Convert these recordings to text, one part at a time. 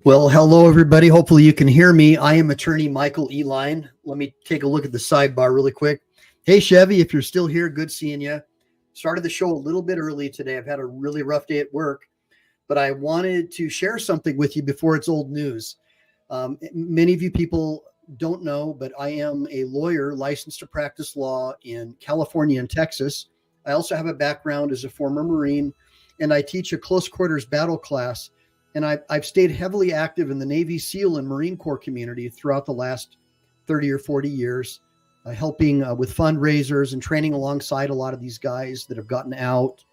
Well, hello, everybody. Hopefully you can hear me. I am attorney Michael Eline. Let me take a look at the sidebar really quick. Hey, Chevy, if you're still here, good seeing you. Started the show a little bit early today. I've had a really rough day at work, but I wanted to share something with you before it's old news. Many of you people don't know, but I am a lawyer licensed to practice law in California and Texas. I also have a background as a former Marine, and I teach a close quarters battle class. And I've stayed heavily active in the Navy SEAL and Marine Corps community throughout the last 30 or 40 years, helping with fundraisers and training alongside a lot of these guys that have gotten out,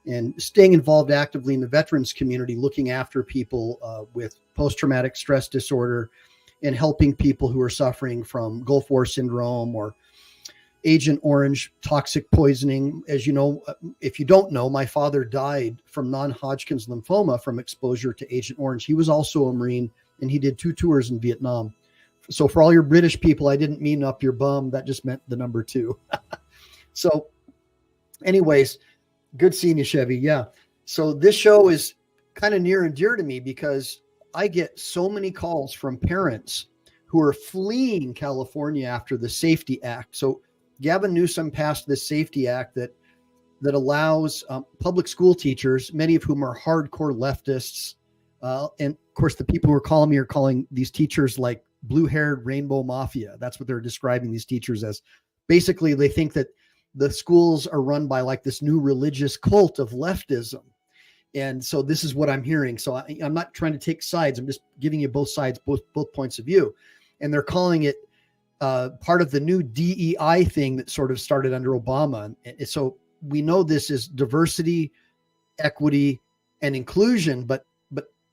and staying involved actively in the veterans community, looking after people with post-traumatic stress disorder and helping people who are suffering from Gulf War syndrome or Agent Orange toxic poisoning. As you know, if you don't know, my father died from non-Hodgkin's lymphoma from exposure to Agent Orange. He was also a Marine, and he did 2 tours in Vietnam. So for all your British people, I didn't mean up your bum. That just meant the number 2. So anyways, good seeing you, Chevy. Yeah. So this show is kind of near and dear to me because I get so many calls from parents who are fleeing California after the Safety Act. So Gavin Newsom passed this Safety Act that allows public school teachers, many of whom are hardcore leftists, and of course the people who are calling me are calling these teachers like blue-haired rainbow mafia. That's what they're describing these teachers as. Basically, they think that the schools are run by like this new religious cult of leftism. And so this is what I'm hearing. So I'm not trying to take sides. I'm just giving you both sides, both points of view. And they're calling it part of the new DEI thing that sort of started under Obama. And so we know this is diversity, equity, and inclusion, but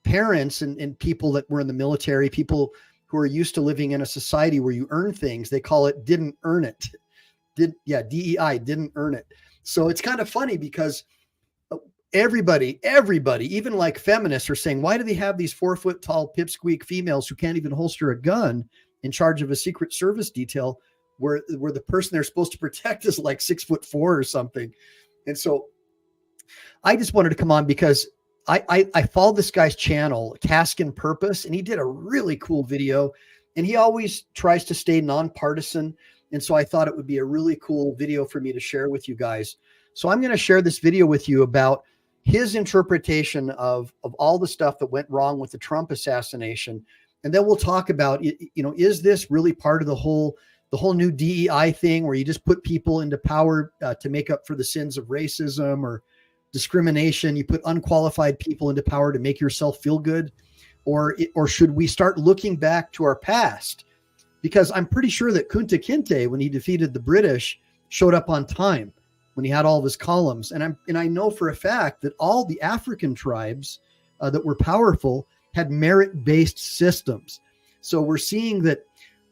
parents and people that were in the military, people who are used to living in a society where you earn things, they call it didn't earn it. DEI, didn't earn it. So it's kind of funny because everybody, even like feminists are saying, why do they have these 4-foot tall pipsqueak females who can't even holster a gun in charge of a Secret Service detail where the person they're supposed to protect is like 6'4" or something? And so I just wanted to come on because I followed this guy's channel, Task and Purpose, and he did a really cool video, and he always tries to stay nonpartisan. And so I thought it would be a really cool video for me to share with you guys. So I'm going to share this video with you about his interpretation of all the stuff that went wrong with the Trump assassination. And then we'll talk about, is this really part of the whole new DEI thing where you just put people into power to make up for the sins of racism or discrimination? You put unqualified people into power to make yourself feel good? Or should we start looking back to our past? Because I'm pretty sure that Kunta Kinte, when he defeated the British, showed up on time when he had all of his columns. And I know for a fact that all the African tribes that were powerful had merit-based systems. So we're seeing that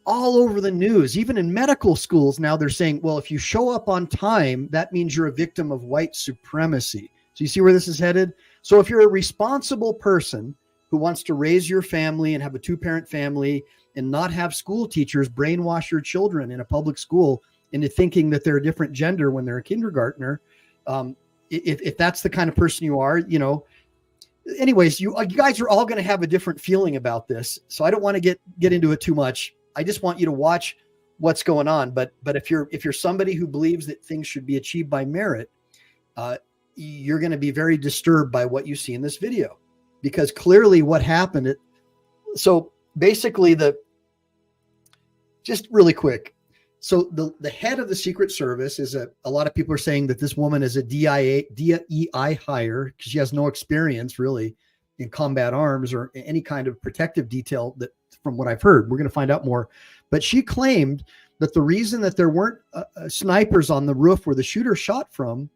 all over the news, even in medical schools now, they're saying, well, if you show up on time, that means you're a victim of white supremacy. So you see where this is headed? So if you're a responsible person who wants to raise your family and have a 2-parent family and not have school teachers brainwash your children in a public school into thinking that they're a different gender when they're a kindergartner, if that's the kind of person you are, anyways, you guys are all going to have a different feeling about this. So I don't want to get into it too much. I just want you to watch what's going on. But if you're somebody who believes that things should be achieved by merit, you're going to be very disturbed by what you see in this video, because clearly what happened. So basically just really quick. So the head of the Secret Service is a lot of people are saying that this woman is a DEI hire because she has no experience really in combat arms or any kind of protective detail, that from what I've heard. We're going to find out more. But she claimed that the reason that there weren't snipers on the roof where the shooter shot from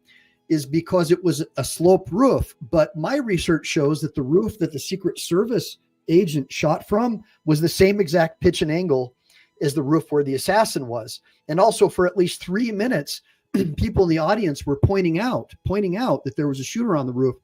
is because it was a sloped roof. But my research shows that the roof that the Secret Service agent shot from was the same exact pitch and angle as the roof where the assassin was. And also for at least 3 minutes, people in the audience were pointing out that there was a shooter on the roof.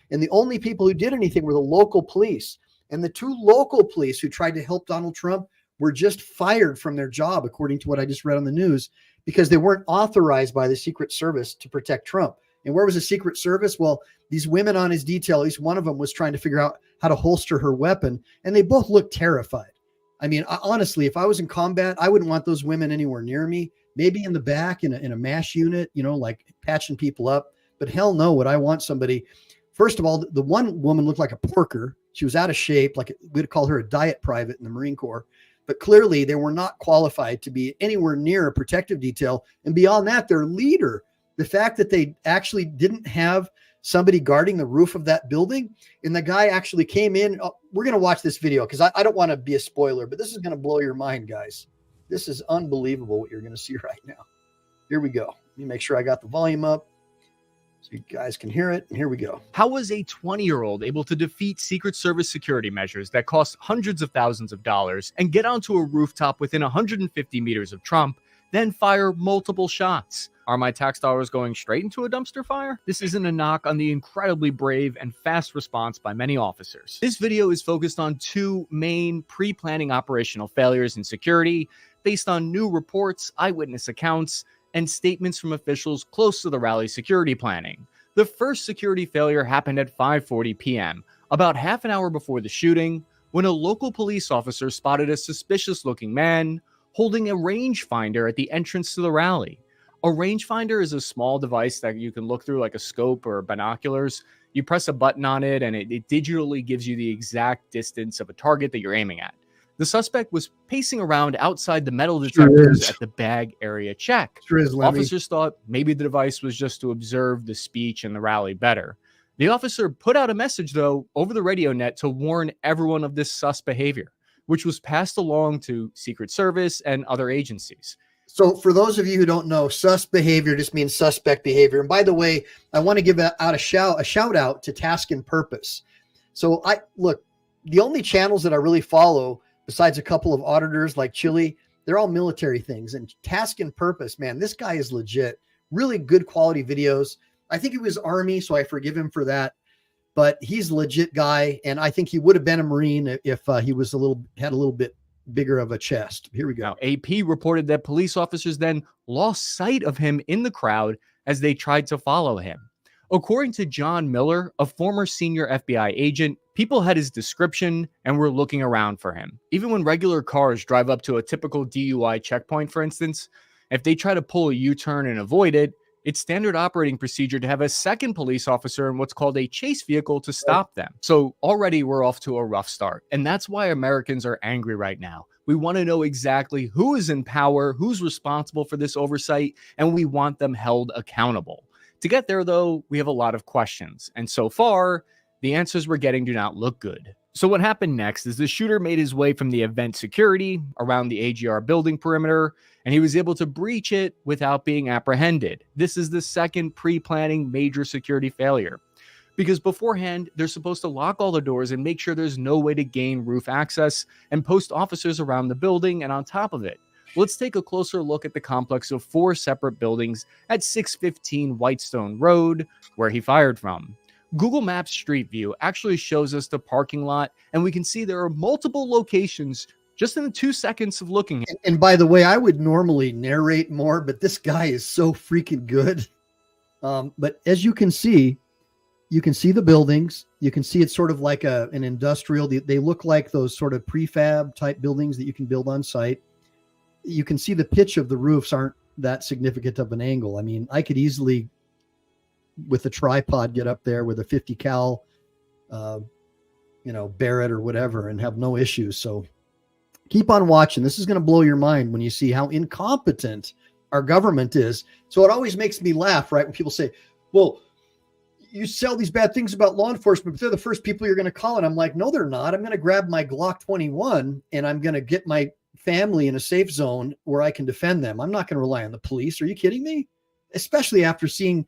And the only people who did anything were the local police. And the 2 local police who tried to help Donald Trump were just fired from their job, according to what I just read on the news, because they weren't authorized by the Secret Service to protect Trump. And where was the Secret Service? Well, these women on his detail, at least one of them was trying to figure out how to holster her weapon, and they both looked terrified. I mean, honestly, if I was in combat, I wouldn't want those women anywhere near me. Maybe in the back in a MASH unit, like patching people up. But hell no, would I want somebody. First of all, the one woman looked like a porker. She was out of shape, like we'd call her a diet private in the Marine Corps. But clearly they were not qualified to be anywhere near a protective detail. And beyond that, their leader, the fact that they actually didn't have somebody guarding the roof of that building, and the guy actually came in. We're going to watch this video because I don't want to be a spoiler, but this is going to blow your mind, guys. This is unbelievable what you're going to see right now. Here we go. Let me make sure I got the volume up so you guys can hear it. And here we go. How was a 20-year-old able to defeat Secret Service security measures that cost hundreds of thousands of dollars and get onto a rooftop within 150 meters of Trump, then fire multiple shots? Are my tax dollars going straight into a dumpster fire? This isn't a knock on the incredibly brave and fast response by many officers. This video is focused on two main pre-planning operational failures in security based on new reports, eyewitness accounts, and statements from officials close to the rally security planning. The first security failure happened at 5:40 p.m., about half an hour before the shooting, when a local police officer spotted a suspicious-looking man holding a rangefinder at the entrance to the rally. A rangefinder is a small device that you can look through like a scope or binoculars. You press a button on it and it digitally gives you the exact distance of a target that you're aiming at. The suspect was pacing around outside the metal detectors at the bag area check. Officers thought maybe the device was just to observe the speech and the rally better. The officer put out a message, though, over the radio net to warn everyone of this sus behavior, which was passed along to Secret Service and other agencies. So for those of you who don't know, sus behavior just means suspect behavior. And by the way, I want to give out a shout out to Task and Purpose. So look, the only channels that I really follow, besides a couple of auditors like Chili, they're all military things. And Task and Purpose, man, this guy is legit. Really good quality videos. I think he was Army, so I forgive him for that. But he's a legit guy, and I think he would have been a Marine if he was had a little bit bigger of a chest. Here we go. Now, AP reported that police officers then lost sight of him in the crowd as they tried to follow him. According to John Miller, a former senior FBI agent, people had his description and were looking around for him. Even when regular cars drive up to a typical DUI checkpoint, for instance, if they try to pull a U-turn and avoid it, it's standard operating procedure to have a second police officer in what's called a chase vehicle to stop them. So already we're off to a rough start. And that's why Americans are angry right now. We want to know exactly who is in power, who's responsible for this oversight, and we want them held accountable. To get there, though, we have a lot of questions. And so far, the answers we're getting do not look good. So what happened next is the shooter made his way from the event security around the AGR building perimeter, and he was able to breach it without being apprehended. This is the second pre-planning major security failure. Because beforehand, they're supposed to lock all the doors and make sure there's no way to gain roof access and post officers around the building and on top of it. Let's take a closer look at the complex of 4 separate buildings at 615 Whitestone Road, where he fired from. Google Maps Street View actually shows us the parking lot, and we can see there are multiple locations just in the 2 seconds of looking. And by the way, I would normally narrate more, but this guy is so freaking good. But as you can see the buildings. You can see it's sort of like an industrial. They look like those sort of prefab type buildings that you can build on site. You can see the pitch of the roofs aren't that significant of an angle. I mean, I could easily, with a tripod, get up there with a 50 cal, Barrett or whatever and have no issues. So keep on watching. This is going to blow your mind when you see how incompetent our government is. So it always makes me laugh, right? When people say, well, you sell these bad things about law enforcement, but they're the first people you're going to call. And I'm like, no, they're not. I'm going to grab my Glock 21 and I'm going to get my family in a safe zone where I can defend them. I'm not going to rely on the police. Are you kidding me? Especially after seeing,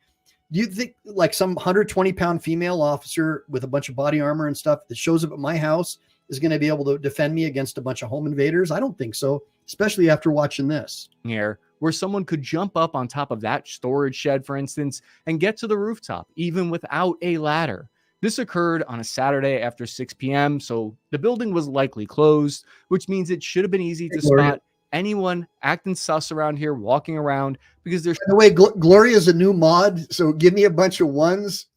do you think like some 120-pound female officer with a bunch of body armor and stuff that shows up at my house is going to be able to defend me against a bunch of home invaders? I don't think so, especially after watching this. Here, where someone could jump up on top of that storage shed, for instance, and get to the rooftop, even without a ladder. This occurred on a Saturday after 6 p.m., so the building was likely closed, which means it should have been easy to spot anyone acting sus around here, walking around, because there's. By the way, Gloria is a new mod, so give me a bunch of ones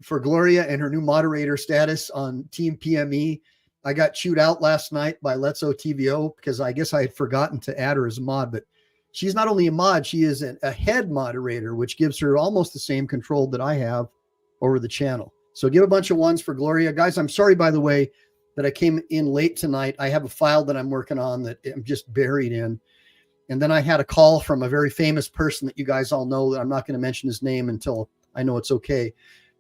for Gloria and her new moderator status on Team PME. I got chewed out last night by Let's OTVO because I guess I had forgotten to add her as a mod, but she's not only a mod, she is a head moderator, which gives her almost the same control that I have over the channel. So give a bunch of ones for Gloria. Guys, I'm sorry, by the way, that I came in late tonight. I have a file that I'm working on that I'm just buried in. And then I had a call from a very famous person that you guys all know that I'm not going to mention his name until I know it's okay.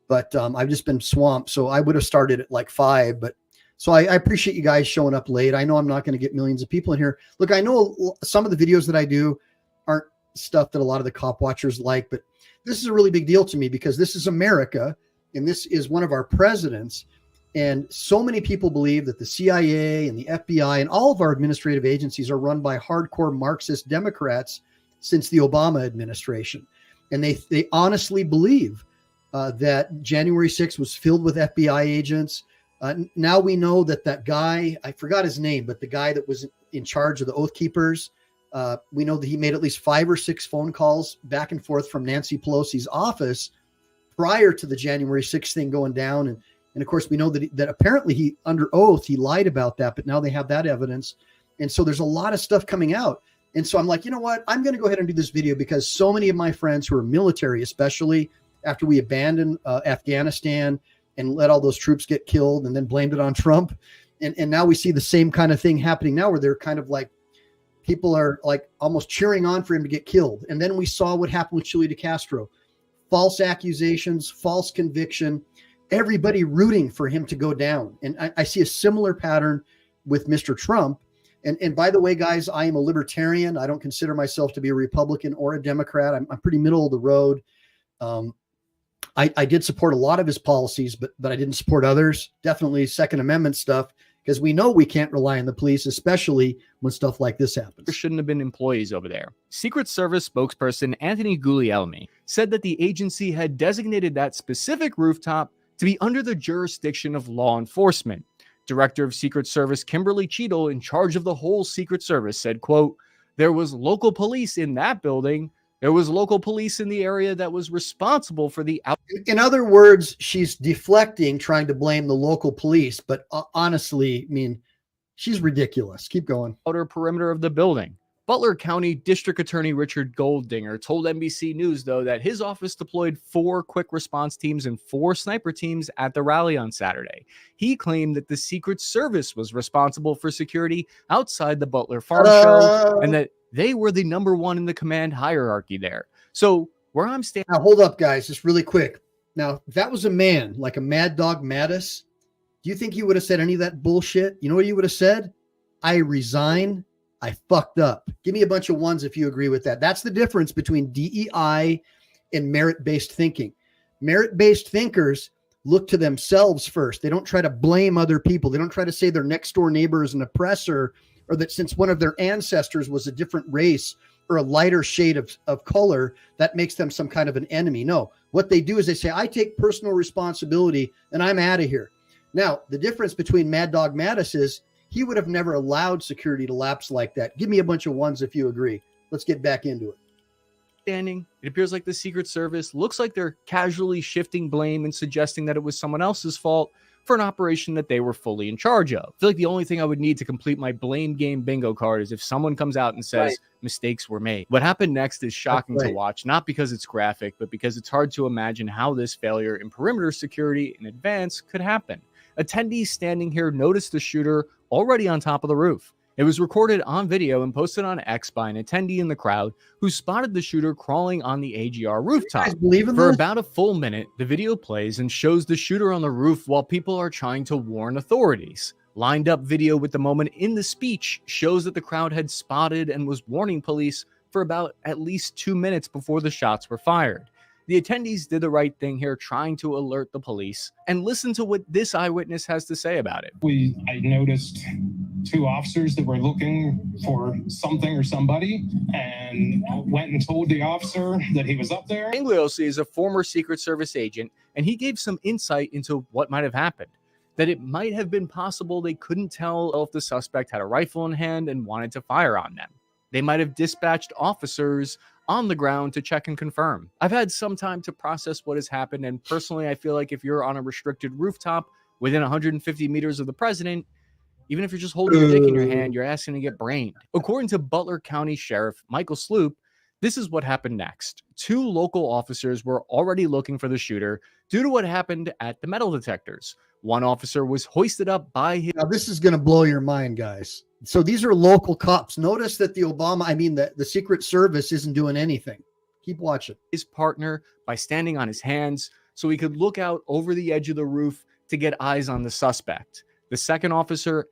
But I've just been swamped. So I would have started at like 5. But so I appreciate you guys showing up late. I know I'm not going to get millions of people in here. Look, I know some of the videos that I do aren't stuff that a lot of the cop watchers like, but this is a really big deal to me because this is America and this is one of our presidents. And so many people believe that the CIA and the FBI and all of our administrative agencies are run by hardcore Marxist Democrats since the Obama administration. And they honestly believe that January 6th was filled with FBI agents. Now we know that guy, I forgot his name, but the guy that was in charge of the Oath Keepers, we know that he made at least 5 or 6 phone calls back and forth from Nancy Pelosi's office prior to the January 6th thing going down. And of course, we know that apparently he, under oath, he lied about that, but now they have that evidence. And so there's a lot of stuff coming out. And so I'm like, you know what? I'm going to go ahead and do this video because so many of my friends who are military, especially after we abandoned Afghanistan and let all those troops get killed and then blamed it on Trump. And now we see the same kind of thing happening now where they're kind of like, people are like almost cheering on for him to get killed. And then we saw what happened with Chile de Castro. False accusations, false conviction, everybody rooting for him to go down. And I see a similar pattern with Mr. Trump. And by the way, guys, I am a libertarian. I don't consider myself to be a Republican or a Democrat. I'm pretty middle of the road. I did support a lot of his policies, but I didn't support others. Definitely Second Amendment stuff, because we know we can't rely on the police, especially when stuff like this happens. There shouldn't have been employees over there. Secret Service spokesperson Anthony Guglielmi said that the agency had designated that specific rooftop to be under the jurisdiction of law enforcement. Director of Secret Service Kimberly Cheadle, in charge of the whole Secret Service, said, quote, "There was local police in that building. There was local police in the area that was responsible for the out." In other words, she's deflecting, trying to blame the local police. But honestly, I mean, she's ridiculous. Keep going. Outer perimeter of the building. Butler County District Attorney Richard Goldinger told NBC News, though, that his office deployed 4 quick response teams and 4 sniper teams at the rally on Saturday. He claimed that the Secret Service was responsible for security outside the Butler Farm Show and that they were the #1 in the command hierarchy there. So where I'm standing. Now, hold up, guys, just really quick. Now, if that was a man like a Mad Dog Mattis, do you think he would have said any of that bullshit? You know what he would have said? I resign. I fucked up. Give me a bunch of ones if you agree with that. That's the difference between DEI and merit-based thinking. Merit-based thinkers look to themselves first. They don't try to blame other people. They don't try to say their next door neighbor is an oppressor, or that since one of their ancestors was a different race or a lighter shade of color, that makes them some kind of an enemy. No, what they do is they say, I take personal responsibility and I'm out of here. Now, the difference between Mad Dog Mattis is he would have never allowed security to lapse like that. Give me a bunch of ones if you agree. Let's get back into it. It appears like the Secret Service looks like they're casually shifting blame and suggesting that it was someone else's fault for an operation that they were fully in charge of. I feel like the only thing I would need to complete my blame game bingo card is if someone comes out and says mistakes were made. What happened next is shocking to watch, not because it's graphic, but because it's hard to imagine how this failure in perimeter security in advance could happen. Attendees standing here noticed the shooter already on top of the roof. It was recorded on video and posted on X by an attendee in the crowd who spotted the shooter crawling on the AGR rooftop. For about a full minute, the video plays and shows the shooter on the roof while people are trying to warn authorities. Lined up video with the moment in the speech shows that the crowd had spotted and was warning police for about at least 2 minutes before the shots were fired. The attendees did the right thing here, trying to alert the police, and listen to what this eyewitness has to say about it. I noticed 2 officers that were looking for something or somebody and went and told the officer that he was up there. Angliosi is a former Secret Service agent, and he gave some insight into what might have happened. That it might have been possible they couldn't tell if the suspect had a rifle in hand and wanted to fire on them. They might have dispatched officers on the ground to check and confirm. I've had some time to process what has happened, and personally, I feel like if you're on a restricted rooftop within 150 meters of the president, even if you're just holding your dick in your hand, you're asking to get brained. According to Butler County Sheriff Michael Sloop, this is what happened next. 2 local officers were already looking for the shooter due to what happened at the metal detectors. One officer was hoisted up by his... Now, this is going to blow your mind, guys. So these are local cops. Notice that the Secret Service isn't doing anything. Keep watching. His partner by standing on his hands so he could look out over the edge of the roof to get eyes on the suspect. The second officer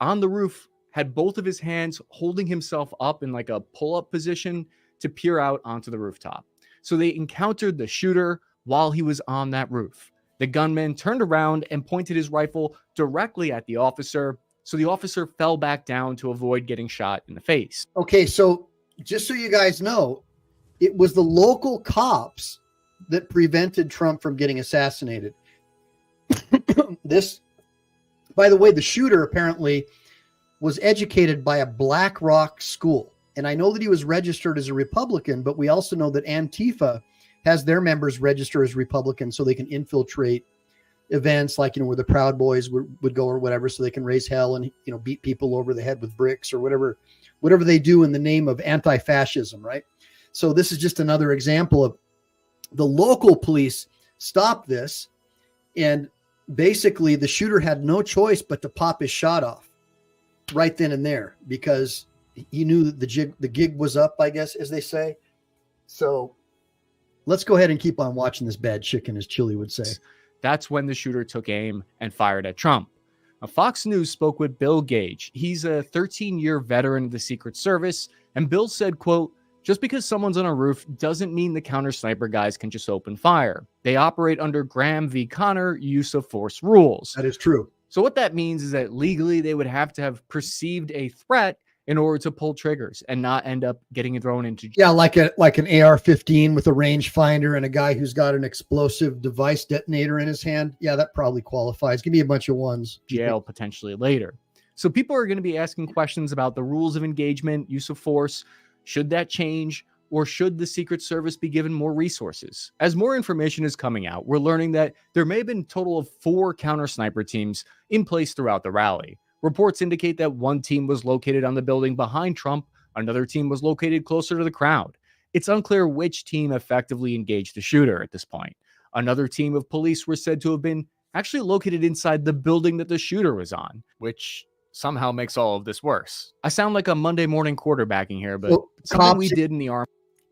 on the roof had both of his hands holding himself up in like a pull-up position to peer out onto the rooftop. So they encountered the shooter while he was on that roof. The gunman turned around and pointed his rifle directly at the officer, so the officer fell back down to avoid getting shot in the face. Okay, so just so you guys know, it was the local cops that prevented Trump from getting assassinated. This, by the way, the shooter apparently was educated by a Black Rock school. And I know that he was registered as a Republican, but we also know that Antifa has their members register as Republicans so they can infiltrate events like, where the Proud Boys would go or whatever, so they can raise hell and, beat people over the head with bricks or whatever they do in the name of anti-fascism, right? So this is just another example of the local police stopped this, and basically the shooter had no choice but to pop his shot off right then and there because he knew that the gig was up, I guess, as they say. So let's go ahead and keep on watching this bad chicken, as Chili would say. That's when the shooter took aim and fired at Trump. Now, Fox News spoke with Bill Gage. He's a 13-year veteran of the Secret Service, and Bill said, quote, "Just because someone's on a roof doesn't mean the counter sniper guys can just open fire. They operate under Graham v. Connor use of force rules." That is true. So what that means is that legally they would have to have perceived a threat in order to pull triggers and not end up getting thrown into jail. Yeah, like an AR-15 with a rangefinder and a guy who's got an explosive device detonator in his hand. Yeah, that probably qualifies. Give me a bunch of ones. Jail potentially later. So people are going to be asking questions about the rules of engagement, use of force. Should that change, or should the Secret Service be given more resources? As more information is coming out, we're learning that there may have been a total of 4 counter sniper teams in place throughout the rally. Reports indicate that one team was located on the building behind Trump. Another team was located closer to the crowd. It's unclear which team effectively engaged the shooter at this point. Another team of police were said to have been actually located inside the building that the shooter was on, which somehow makes all of this worse. I sound like a Monday morning quarterbacking here, but something we did in the Army.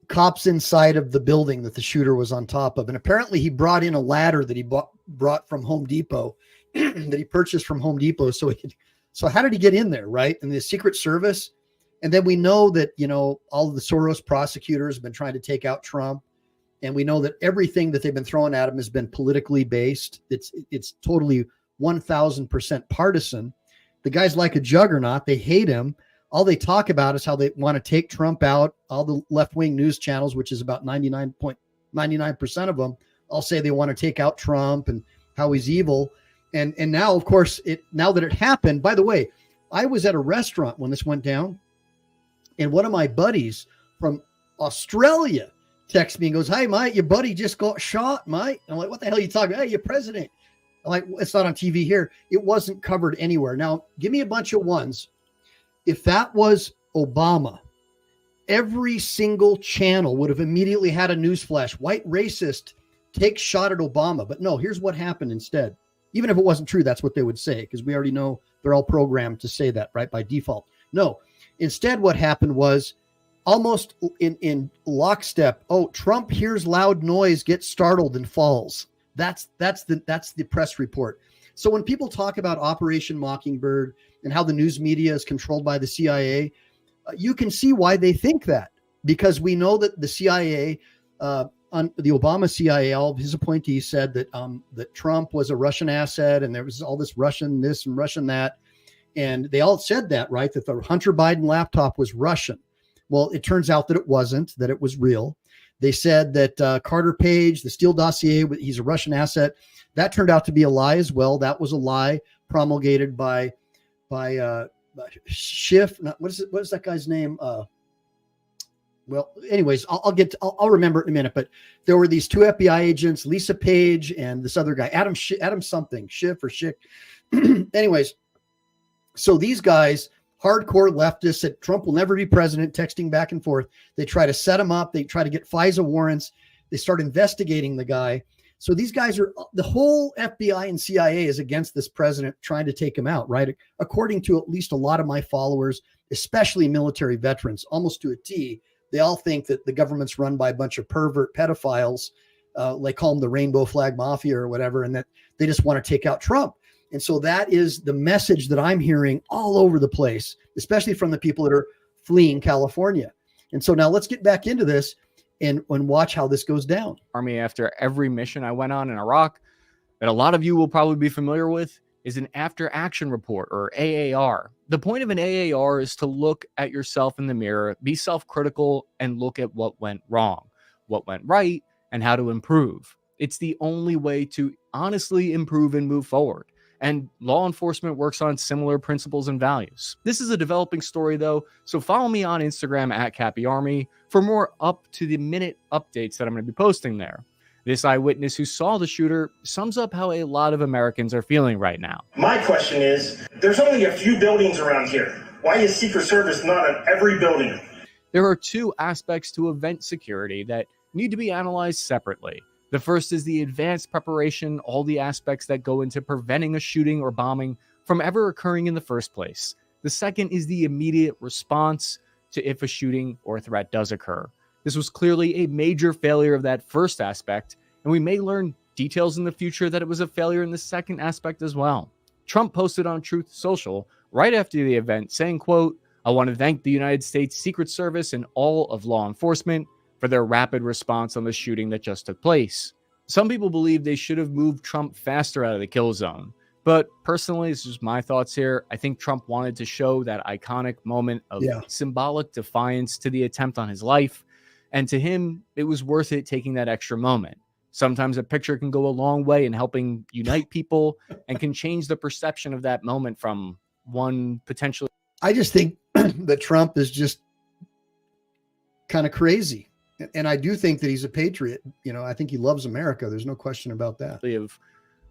Cops inside of the building that the shooter was on top of. And apparently he brought in a ladder that he brought from Home Depot, that he purchased from Home Depot so he could... So how did he get in there, right? And the Secret Service. And then we know that, all of the Soros prosecutors have been trying to take out Trump. And we know that everything that they've been throwing at him has been politically based. It's totally 1000% partisan. The guy's like a juggernaut. They hate him. All they talk about is how they want to take Trump out. All the left-wing news channels, which is about 99.99% of them, all say they want to take out Trump and how he's evil. And now, of course, now that it happened, by the way, I was at a restaurant when this went down, and one of my buddies from Australia texts me and goes, "Hey, mate, your buddy just got shot, mate." I'm like, "What the hell are you talking about?" "Hey, your president." I'm like, "It's not on TV here." It wasn't covered anywhere. Now, give me a bunch of ones. If that was Obama, every single channel would have immediately had a newsflash. White racist takes shot at Obama. But no, here's what happened instead. Even if it wasn't true, that's what they would say, because we already know they're all programmed to say that, right, by default. No, instead what happened was almost in lockstep. Oh, Trump hears loud noise, gets startled, and falls. That's the press report. So when people talk about Operation Mockingbird and how the news media is controlled by the CIA, you can see why they think that, because we know that the CIA, the Obama CIA, all of his appointees said that that Trump was a Russian asset, and there was all this Russian this and Russian that, and they all said that, right? That the Hunter Biden laptop was Russian. Well, it turns out that it wasn't, that it was real. They said that Carter Page, the Steele dossier, he's a Russian asset. That turned out to be a lie as well. That was a lie promulgated by Schiff. What is that guy's name? well, anyways, I'll remember it in a minute, but there were these two FBI agents, Lisa Page and this other guy, Adam something, Schiff or Schick. Anyways, so these guys, hardcore leftists, said Trump will never be president, texting back and forth. They try to set him up. They try to get FISA warrants. They start investigating the guy. So these guys the whole FBI and CIA is against this president, trying to take him out, right? According to at least a lot of my followers, especially military veterans, almost to a T, they all think that the government's run by a bunch of pervert pedophiles. They call them the Rainbow Flag Mafia or whatever, and that they just want to take out Trump. And so that is the message that I'm hearing all over the place, especially from the people that are fleeing California. And so now let's get back into this and watch how this goes down. Army, after every mission I went on in Iraq, that a lot of you will probably be familiar with, is an after action report, or AAR. The point of an AAR is to look at yourself in the mirror, be self-critical, and look at what went wrong, what went right, and how to improve. It's the only way to honestly improve and move forward. And law enforcement works on similar principles and values. This is a developing story, though, so follow me on Instagram at CappyArmy for more up-to-the-minute updates that I'm going to be posting there. This eyewitness who saw the shooter sums up how a lot of Americans are feeling right now. My question is, there's only a few buildings around here. Why is Secret Service not on every building? There are two aspects to event security that need to be analyzed separately. The first is the advanced preparation, all the aspects that go into preventing a shooting or bombing from ever occurring in the first place. The second is the immediate response to if a shooting or a threat does occur. This was clearly a major failure of that first aspect, and we may learn details in the future that it was a failure in the second aspect as well. Trump posted on Truth Social right after the event saying, quote, "I want to thank the United States Secret Service and all of law enforcement for their rapid response on the shooting that just took place." Some people believe they should have moved Trump faster out of the kill zone. But personally, this is my thoughts here. I think Trump wanted to show that iconic moment of symbolic defiance to the attempt on his life. And to him, it was worth it taking that extra moment. Sometimes a picture can go a long way in helping unite people and can change the perception of that moment from one potentially. I just think that Trump is just kind of crazy. And I do think that he's a patriot. You know, I think he loves America. There's no question about that. Of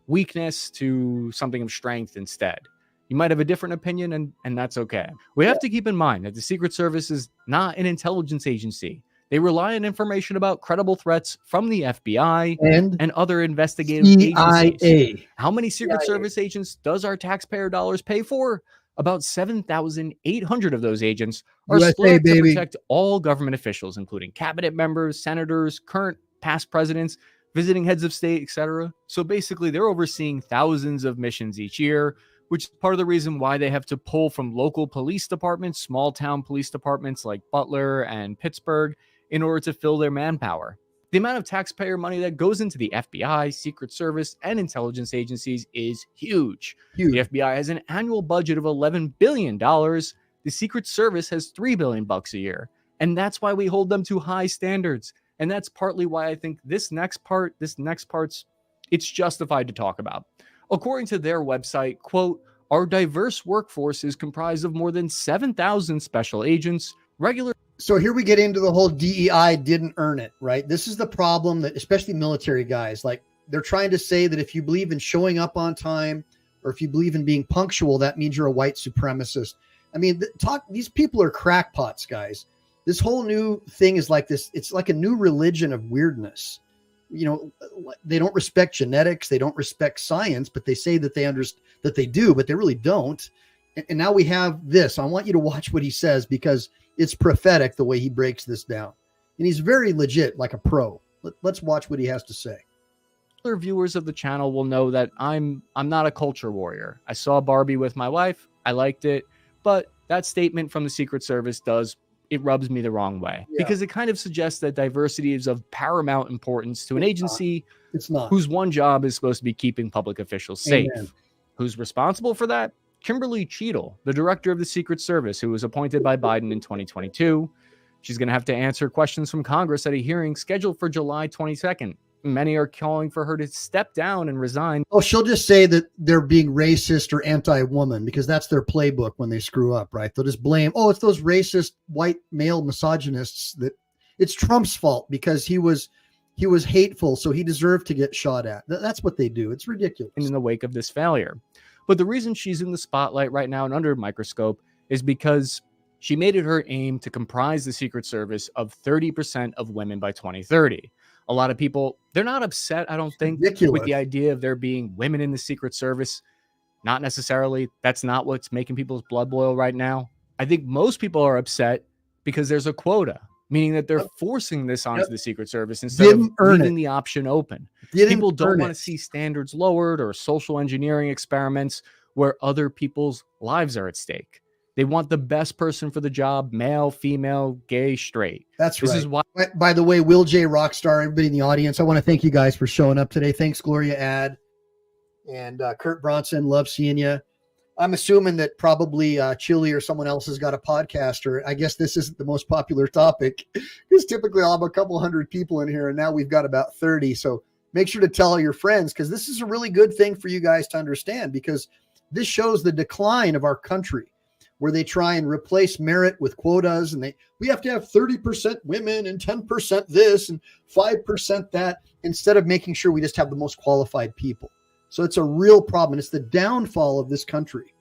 weakness to something of strength instead. You might have a different opinion, and that's okay. We have to keep in mind that the Secret Service is not an intelligence agency. They rely on information about credible threats from the FBI and other investigative agencies. How many Secret Service agents does our taxpayer dollars pay for? About 7,800 of those agents are split to protect all government officials, including cabinet members, senators, current, past presidents, visiting heads of state, etc. So basically, they're overseeing thousands of missions each year, which is part of the reason why they have to pull from local police departments, small town police departments like Butler and Pittsburgh, in order to fill their manpower. The amount of taxpayer money that goes into the FBI, Secret Service, and intelligence agencies is huge. The FBI has an annual budget of $11 billion. The Secret Service has $3 billion a year. And that's why we hold them to high standards. And that's partly why I think this next part's, it's justified to talk about. According to their website, quote, "Our diverse workforce is comprised of more than 7,000 special agents, regular." So here we get into the whole DEI didn't earn it, right? This is the problem that especially military guys, like they're trying to say that if you believe in showing up on time or if you believe in being punctual, that means you're a white supremacist. I mean, these people are crackpots, guys. This whole new thing is like this. It's like a new religion of weirdness. You know, they don't respect genetics. They don't respect science, but they say that that they do, but they really don't. And now we have this. I want you to watch what he says because it's prophetic the way he breaks this down. And he's very legit, like a pro. Let's watch what he has to say. Other viewers of the channel will know that I'm not a culture warrior. I saw Barbie with my wife. I liked it. But that statement from the Secret Service it rubs me the wrong way because it kind of suggests that diversity is of paramount importance to an agency whose one job is supposed to be keeping public officials safe. Amen. Who's responsible for that? Kimberly Cheadle, the director of the Secret Service, who was appointed by Biden in 2022. She's going to have to answer questions from Congress at a hearing scheduled for July 22nd. Many are calling for her to step down and resign. Oh, she'll just say that they're being racist or anti-woman because that's their playbook when they screw up, right? They'll just blame, it's those racist white male misogynists that it's Trump's fault because he was hateful, so he deserved to get shot at. That's what they do. It's ridiculous. In the wake of this failure. But the reason she's in the spotlight right now and under a microscope is because she made it her aim to comprise the Secret Service of 30% of women by 2030. A lot of people, they're not upset, I don't think, with the idea of there being women in the Secret Service. Not necessarily. That's not what's making people's blood boil right now. I think most people are upset because there's a quota, meaning that they're forcing this onto the Secret Service instead of leaving the option open. People don't want to see standards lowered or social engineering experiments where other people's lives are at stake. They want the best person for the job, male, female, gay, straight. That's right. This is why. By the way, Will J. Rockstar, everybody in the audience, I want to thank you guys for showing up today. Thanks, Gloria Ad and Kurt Bronson. Love seeing you. I'm assuming that probably Chili or someone else has got a podcast, or I guess this isn't the most popular topic because typically I'll have a couple hundred people in here, and now we've got about 30. So make sure to tell all your friends, because this is a really good thing for you guys to understand, because this shows the decline of our country, where they try and replace merit with quotas, and we have to have 30% women and 10% this and 5% that, instead of making sure we just have the most qualified people. So it's a real problem. It's the downfall of this country.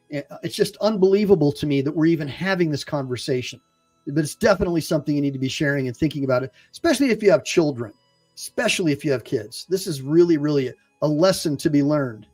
It's just unbelievable to me that we're even having this conversation. But it's definitely something you need to be sharing and thinking about it, especially if you have children, especially if you have kids. This is really, really a lesson to be learned.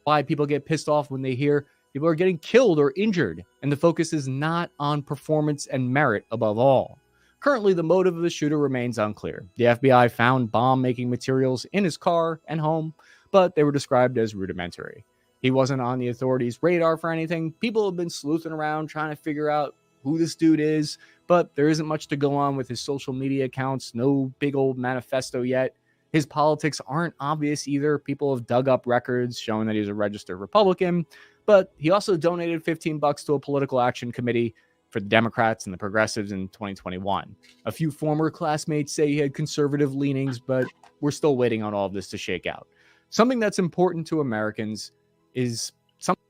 Why people get pissed off when they hear people are getting killed or injured, and the focus is not on performance and merit above all. Currently, the motive of the shooter remains unclear. The FBI found bomb-making materials in his car and home, but they were described as rudimentary. He wasn't on the authorities' radar for anything. People have been sleuthing around trying to figure out who this dude is, but there isn't much to go on with his social media accounts, no big old manifesto yet. His politics aren't obvious either. People have dug up records showing that he's a registered Republican, but he also donated $15 to a political action committee for the Democrats and the progressives in 2021. A few former classmates say he had conservative leanings, but we're still waiting on all of this to shake out. Something that's important to Americans is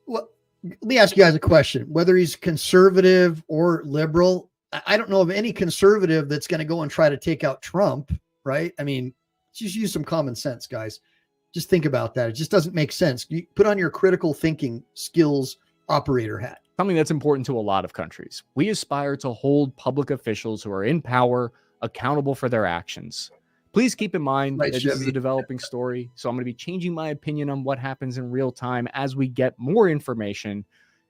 Well, let me ask you guys a question. Whether he's conservative or liberal, I don't know of any conservative that's going to go and try to take out Trump, right? I mean, just use some common sense, guys. Just think about that. It just doesn't make sense. You put on your critical thinking skills operator hat. something that's important to a lot of countries. We aspire to hold public officials who are in power accountable for their actions. Please keep in mind that this is a developing story, so I'm going to be changing my opinion on what happens in real time as we get more information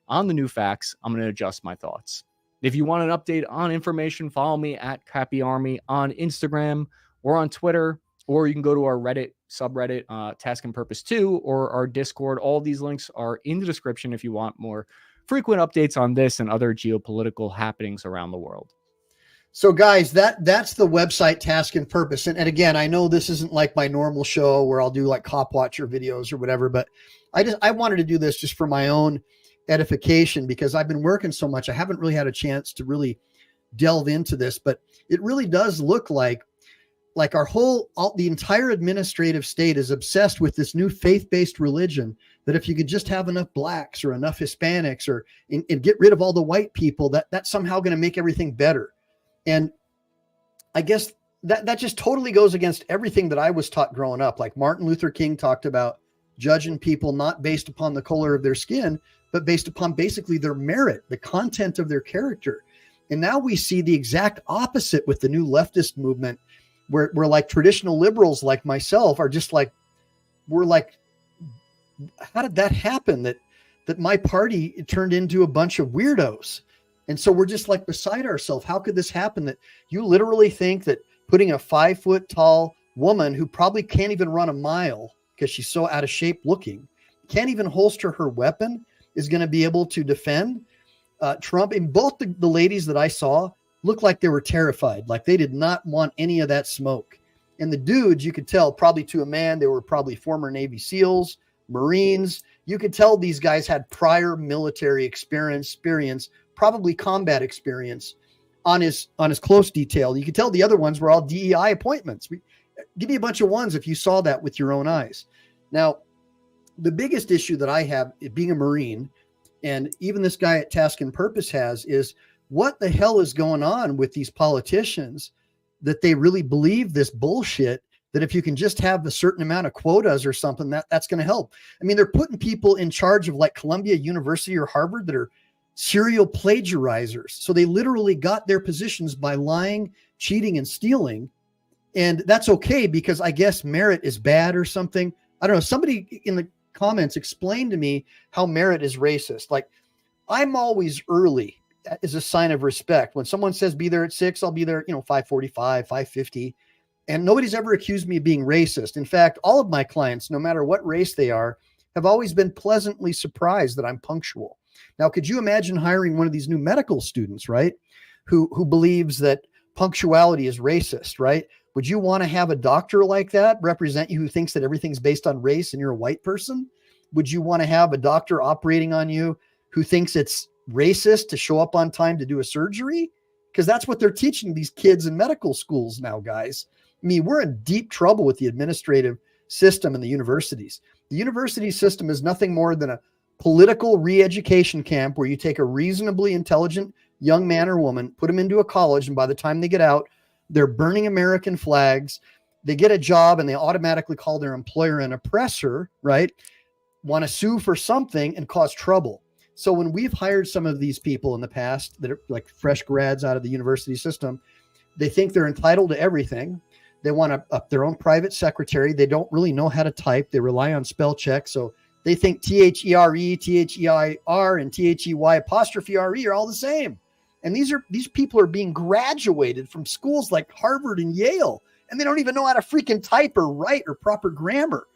on the new facts. I'm going to adjust my thoughts. If you want an update on information, follow me at Happy Army on Instagram or on Twitter, or you can go to our Reddit subreddit, Task and Purpose 2, or our Discord. All these links are in the description if you want more frequent updates on this and other geopolitical happenings around the world. So guys, that's the website, Task and Purpose. And again, I know this isn't like my normal show where I'll do like cop watcher videos or whatever, but I wanted to do this just for my own edification because I've been working so much. I haven't really had a chance to really delve into this, but it really does look like the entire administrative state is obsessed with this new faith-based religion that if you could just have enough blacks or enough Hispanics and get rid of all the white people, that's somehow going to make everything better. And I guess that just totally goes against everything that I was taught growing up. Like Martin Luther King talked about judging people not based upon the color of their skin, but based upon basically their merit, the content of their character. And now we see the exact opposite with the new leftist movement, where like traditional liberals like myself are just like, we're like, how did that happen? That my party turned into a bunch of weirdos. And so we're just like beside ourselves. How could this happen? That you literally think that putting a 5 foot tall woman who probably can't even run a mile because she's so out of shape looking, can't even holster her weapon, is going to be able to defend Trump. And both the ladies that I saw looked like they were terrified. Like they did not want any of that smoke. And the dudes, you could tell probably to a man, they were probably former Navy SEALs, Marines. You could tell these guys had prior military experience, probably combat experience on his close detail. You could tell the other ones were all DEI appointments. Give me a bunch of ones if you saw that with your own eyes. Now, the biggest issue that I have being a Marine, and even this guy at Task and Purpose has, is what the hell is going on with these politicians that they really believe this bullshit that if you can just have a certain amount of quotas or something, that's going to help. I mean, they're putting people in charge of like Columbia University or Harvard that are serial plagiarizers. So they literally got their positions by lying, cheating, and stealing. And that's okay because I guess merit is bad or something. I don't know. Somebody in the comments explained to me how merit is racist. Like, I'm always early as a sign of respect. When someone says be there at 6, I'll be there, 5:45, 5:50. And nobody's ever accused me of being racist. In fact, all of my clients, no matter what race they are, have always been pleasantly surprised that I'm punctual. Now, could you imagine hiring one of these new medical students, right? Who believes that punctuality is racist, right? Would you want to have a doctor like that represent you who thinks that everything's based on race and you're a white person? Would you want to have a doctor operating on you who thinks it's racist to show up on time to do a surgery? Because that's what they're teaching these kids in medical schools now, guys. I mean, we're in deep trouble with the administrative system and the universities. The university system is nothing more than a political re-education camp where you take a reasonably intelligent young man or woman, put them into a college, and by the time they get out, they're burning American flags. They get a job and they automatically call their employer an oppressor, right? Want to sue for something and cause trouble. So when we've hired some of these people in the past that are like fresh grads out of the university system, they think they're entitled to everything. They want their own private secretary. They don't really know how to type. They rely on spell check. So they think THERE, THEIR, and THEY''RE are all the same. And these people are being graduated from schools like Harvard and Yale, and they don't even know how to freaking type or write or proper grammar.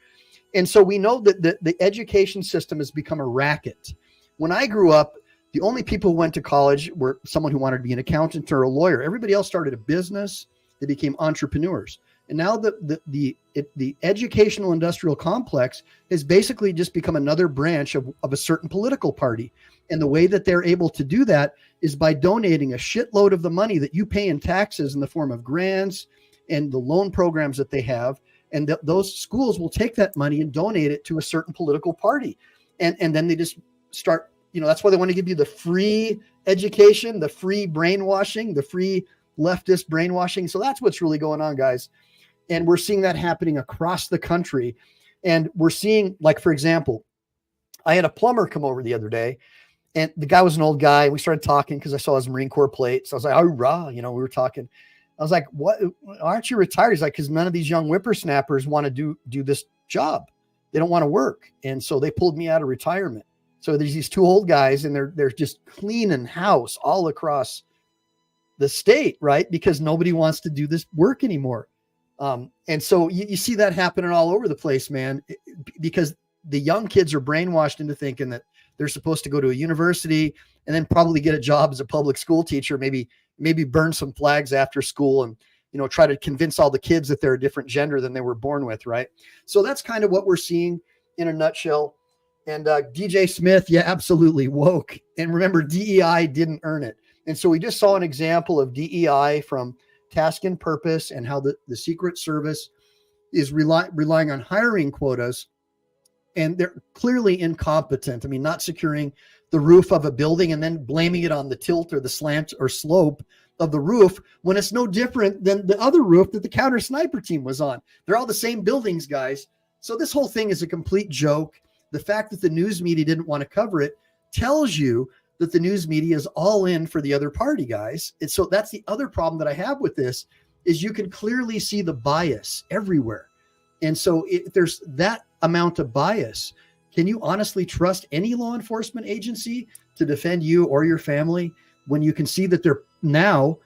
And so we know that the education system has become a racket. When I grew up, the only people who went to college were someone who wanted to be an accountant or a lawyer. Everybody else started a business. They became entrepreneurs. And now the educational industrial complex has basically just become another branch of a certain political party. And the way that they're able to do that is by donating a shitload of the money that you pay in taxes in the form of grants and the loan programs that they have. And those schools will take that money and donate it to a certain political party. And then they just start, that's why they want to give you the free education, the free brainwashing, the free leftist brainwashing. So that's what's really going on, guys. And we're seeing that happening across the country. And we're seeing, like, for example, I had a plumber come over the other day, and the guy was an old guy. We started talking because I saw his Marine Corps plate. So I was like, oh, rah, we were talking. I was like, what? Aren't you retired? He's like, because none of these young whippersnappers want to do this job. They don't want to work. And so they pulled me out of retirement. So there's these two old guys, and they're just cleaning house all across the state, right? Because nobody wants to do this work anymore. And so you see that happening all over the place, man, because the young kids are brainwashed into thinking that they're supposed to go to a university and then probably get a job as a public school teacher, maybe burn some flags after school and, try to convince all the kids that they're a different gender than they were born with. Right. So that's kind of what we're seeing in a nutshell. And DJ Smith, yeah, absolutely woke. And remember, DEI didn't earn it. And so we just saw an example of DEI from Task and Purpose and how the Secret Service is relying on hiring quotas, and they're clearly incompetent. I mean, not securing the roof of a building and then blaming it on the tilt or the slant or slope of the roof when it's no different than the other roof that the counter sniper team was on. They're all the same buildings, guys. So this whole thing is a complete joke. The fact that the news media didn't want to cover it tells you that the news media is all in for the other party, guys. And so that's the other problem that I have with this is you can clearly see the bias everywhere. And so if there's that amount of bias, can you honestly trust any law enforcement agency to defend you or your family when you can see that they're now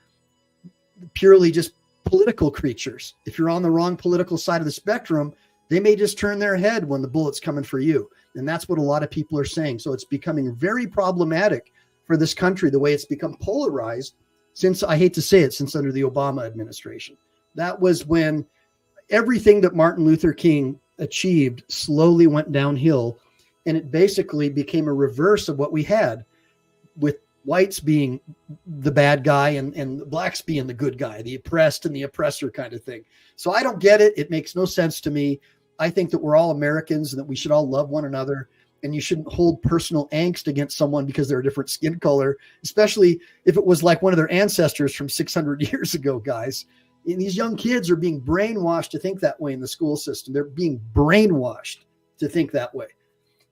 purely just political creatures? If you're on the wrong political side of the spectrum, they may just turn their head when the bullet's coming for you. And that's what a lot of people are saying. So it's becoming very problematic for this country, the way it's become polarized since, I hate to say it, since under the Obama administration. That was when everything that Martin Luther King achieved slowly went downhill. And it basically became a reverse of what we had, with whites being the bad guy and blacks being the good guy, the oppressed and the oppressor kind of thing. So I don't get it. It makes no sense to me. I think that we're all Americans and that we should all love one another. and you shouldn't hold personal angst against someone because they're a different skin color, especially if it was like one of their ancestors from 600 years ago, guys. And these young kids are being brainwashed to think that way in the school system. They're being brainwashed to think that way.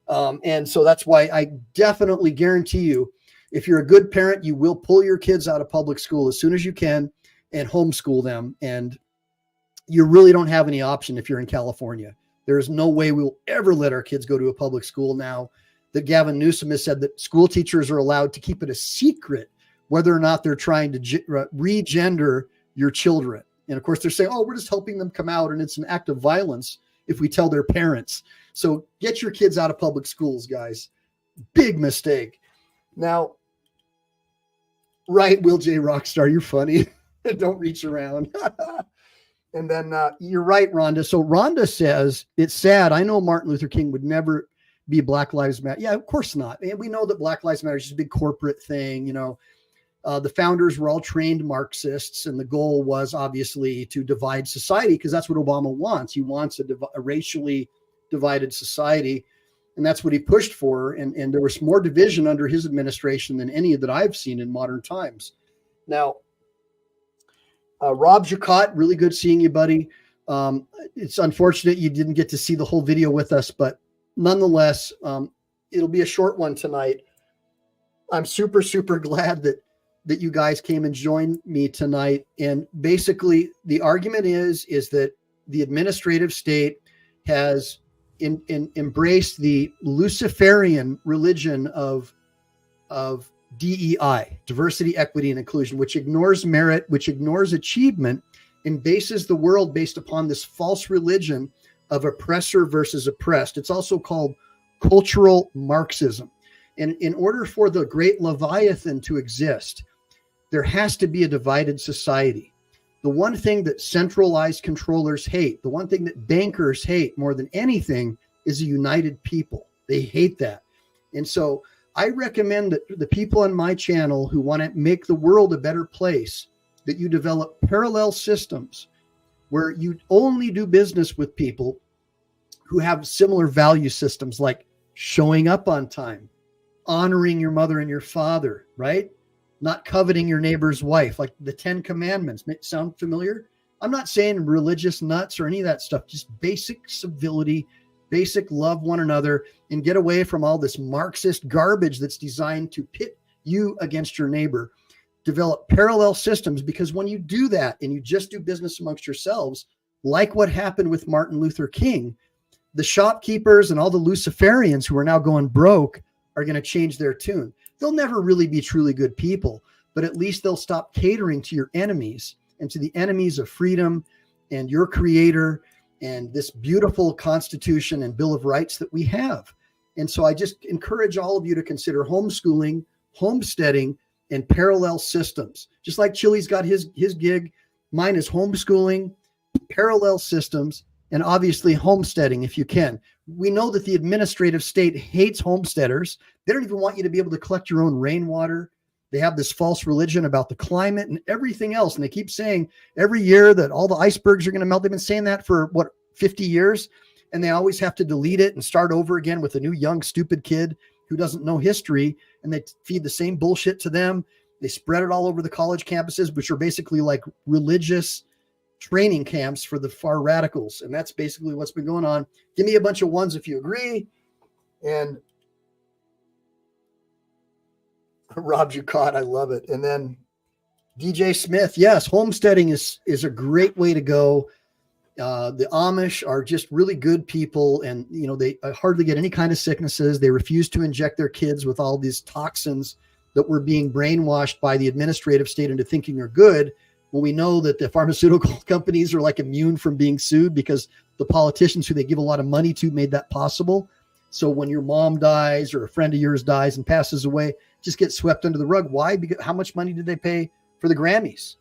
And so that's why I definitely guarantee you, if you're a good parent, you will pull your kids out of public school as soon as you can and homeschool them. And you really don't have any option if you're in California. There is no way we will ever let our kids go to a public school now that Gavin Newsom has said that school teachers are allowed to keep it a secret whether or not they're trying to regender your children. And of course, they're saying, oh, we're just helping them come out, and it's an act of violence if we tell their parents. So get your kids out of public schools, guys. Big mistake. Now, right, Will J. Rockstar, you're funny. Don't reach around. And then you're right, Rhonda. So Rhonda says, it's sad. I know Martin Luther King would never be Black Lives Matter. Yeah, of course not. And we know that Black Lives Matter is just a big corporate thing. You know, the founders were all trained Marxists, and the goal was obviously to divide society, because that's what Obama wants. He wants a racially divided society, and that's what he pushed for. And there was more division under his administration than any that I've seen in modern times. Now, Rob Jacot, really good seeing you, buddy. It's unfortunate you didn't get to see the whole video with us, but nonetheless, it'll be a short one tonight. I'm super, super glad that you guys came and joined me tonight. And basically, the argument is that the administrative state has embraced the Luciferian religion of DEI, diversity, equity, and inclusion, which ignores merit, which ignores achievement, and bases the world based upon this false religion of oppressor versus oppressed. It's also called cultural Marxism. And in order for the great Leviathan to exist, there has to be a divided society. The one thing that centralized controllers hate, the one thing that bankers hate more than anything, is a united people. They hate that. And so I recommend that the people on my channel who want to make the world a better place, that you develop parallel systems where you only do business with people who have similar value systems, like showing up on time, honoring your mother and your father, right? Not coveting your neighbor's wife, like the 10 Commandments. Sound familiar? I'm not saying religious nuts or any of that stuff, just basic civility, basic love one another, and get away from all this Marxist garbage that's designed to pit you against your neighbor. Develop parallel systems, because when you do that and you just do business amongst yourselves, like what happened with Martin Luther King, the shopkeepers and all the Luciferians who are now going broke are going to change their tune. They'll never really be truly good people, but at least they'll stop catering to your enemies and to the enemies of freedom and your creator and this beautiful Constitution and Bill of Rights that we have. And so I just encourage all of you to consider homeschooling, homesteading, and parallel systems. Just like Chili's got his gig, mine is homeschooling, parallel systems, and obviously homesteading if you can. We know that the administrative state hates homesteaders. They don't even want you to be able to collect your own rainwater. They have this false religion about the climate and everything else. And they keep saying every year that all the icebergs are going to melt. They've been saying that for 50 years. And they always have to delete it and start over again with a new, young, stupid kid who doesn't know history. And they feed the same bullshit to them. They spread it all over the college campuses, which are basically like religious training camps for the far radicals. And that's basically what's been going on. Give me a bunch of ones if you agree. And Rob Jacot, I love it. And then DJ Smith, yes, homesteading is a great way to go. The Amish are just really good people, and they hardly get any kind of sicknesses. They refuse to inject their kids with all these toxins that we're being brainwashed by the administrative state into thinking are good. Well, we know that the pharmaceutical companies are like immune from being sued because the politicians who they give a lot of money to made that possible. So when your mom dies or a friend of yours dies and passes away, just get swept under the rug. Why? Because how much money did they pay for the Grammys?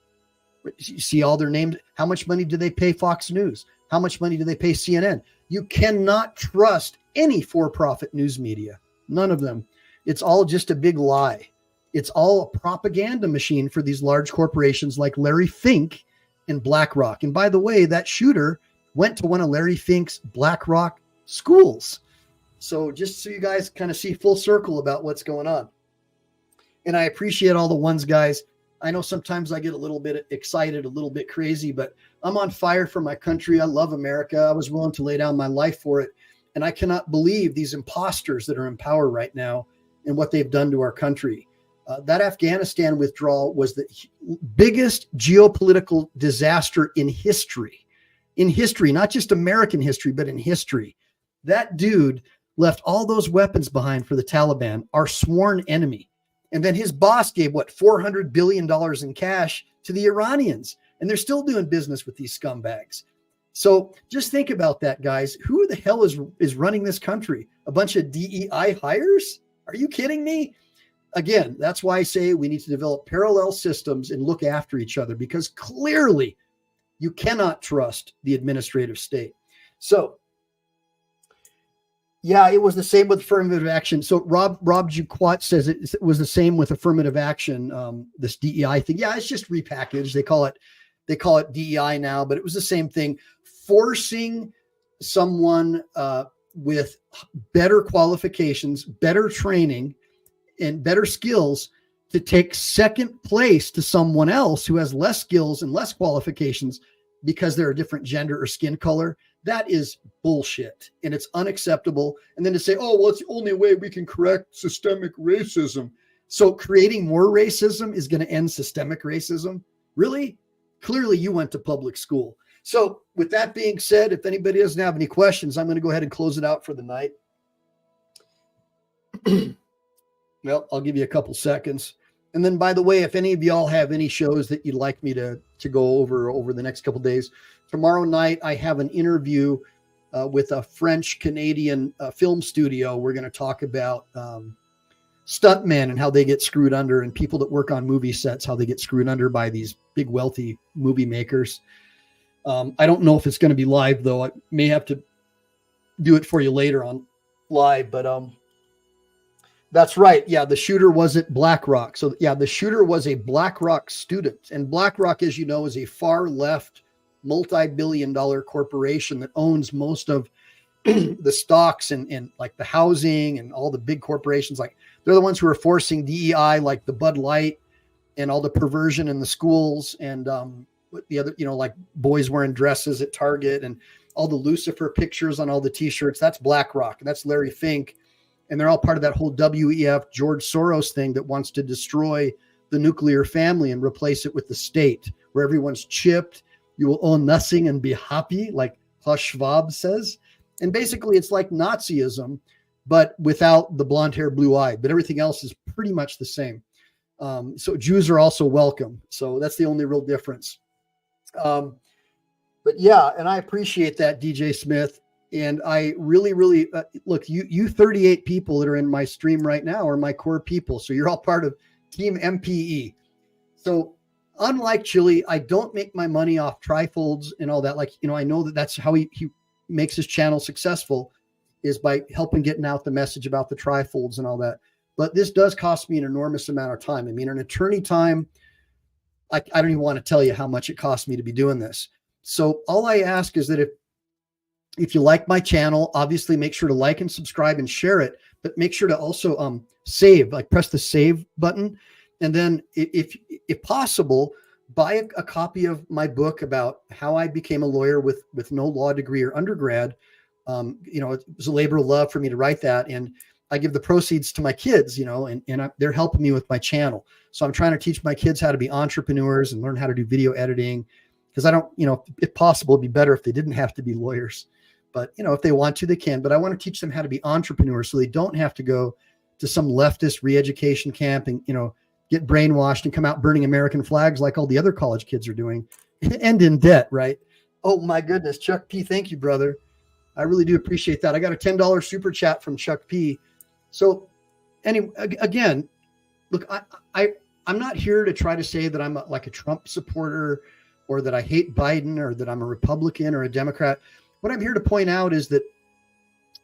You see all their names. How much money do they pay Fox News? How much money do they pay CNN? You cannot trust any for-profit news media. None of them. It's all just a big lie. It's all a propaganda machine for these large corporations like Larry Fink and BlackRock. And by the way, that shooter went to one of Larry Fink's BlackRock schools. So just so you guys kind of see full circle about what's going on. And I appreciate all the ones, guys. I know sometimes I get a little bit excited, a little bit crazy, but I'm on fire for my country. I love America. I was willing to lay down my life for it. And I cannot believe these imposters that are in power right now and what they've done to our country. That Afghanistan withdrawal was the biggest geopolitical disaster in history. In history, not just American history, but in history. That dude left all those weapons behind for the Taliban, our sworn enemy. And then his boss gave, $400 billion in cash to the Iranians. And they're still doing business with these scumbags. So just think about that, guys. Who the hell is running this country? A bunch of DEI hires? Are you kidding me? Again, that's why I say we need to develop parallel systems and look after each other, because clearly you cannot trust the administrative state. So, yeah, it was the same with affirmative action. So Rob Duquat says it was the same with affirmative action, this DEI thing. Yeah, it's just repackaged. They call it DEI now, but it was the same thing. Forcing someone with better qualifications, better training, and better skills to take second place to someone else who has less skills and less qualifications because they're a different gender or skin color. That is bullshit, and it's unacceptable. And then to say, oh, well, it's the only way we can correct systemic racism. So creating more racism is going to end systemic racism? Really? Clearly you went to public school. So with that being said, if anybody doesn't have any questions, I'm going to go ahead and close it out for the night. Well, I'll give you a couple seconds. And then, by the way, if any of y'all have any shows that you'd like me to go over the next couple of days, tomorrow night I have an interview with a French-Canadian film studio. We're going to talk about stuntmen and how they get screwed under, and people that work on movie sets, how they get screwed under by these big, wealthy movie makers. I don't know if it's going to be live, though. I may have to do it for you later on live, but that's right. Yeah, the shooter wasn't BlackRock. So yeah, the shooter was a BlackRock student. And BlackRock, as you know, is a far left multi-billion-dollar corporation that owns most of the stocks and like the housing and all the big corporations. Like they're the ones who are forcing DEI, like the Bud Light and all the perversion in the schools and the other, like boys wearing dresses at Target and all the Lucifer pictures on all the t-shirts. That's BlackRock. That's Larry Fink. And they're all part of that whole WEF George Soros thing that wants to destroy the nuclear family and replace it with the state, where everyone's chipped. You will own nothing and be happy, like Klaus Schwab says. And basically, it's like Nazism, but without the blonde hair, blue eye. But everything else is pretty much the same. So Jews are also welcome. So that's the only real difference. But yeah, and I appreciate that, DJ Smith. And I really, really look, you 38 people that are in my stream right now are my core people. So you're all part of Team MPE. So unlike Chili, I don't make my money off trifolds and all that. Like, I know that that's how he makes his channel successful, is by helping getting out the message about the trifolds and all that. But this does cost me an enormous amount of time. I mean, an attorney time, I don't even want to tell you how much it costs me to be doing this. So all I ask is that if you like my channel, obviously make sure to like and subscribe and share it, but make sure to also save, like press the save button. And then if possible, buy a copy of my book about how I became a lawyer with no law degree or undergrad. It was a labor of love for me to write that. And I give the proceeds to my kids, and they're helping me with my channel. So I'm trying to teach my kids how to be entrepreneurs and learn how to do video editing. Because I don't, if possible, it'd be better if they didn't have to be lawyers. But, if they want to, they can. But I want to teach them how to be entrepreneurs so they don't have to go to some leftist re-education camp and, get brainwashed and come out burning American flags like all the other college kids are doing and in debt, right? Oh, my goodness. Chuck P., thank you, brother. I really do appreciate that. I got a $10 super chat from Chuck P. So, anyway, again, look, I'm not here to try to say that I'm like a Trump supporter or that I hate Biden or that I'm a Republican or a Democrat. What I'm here to point out is that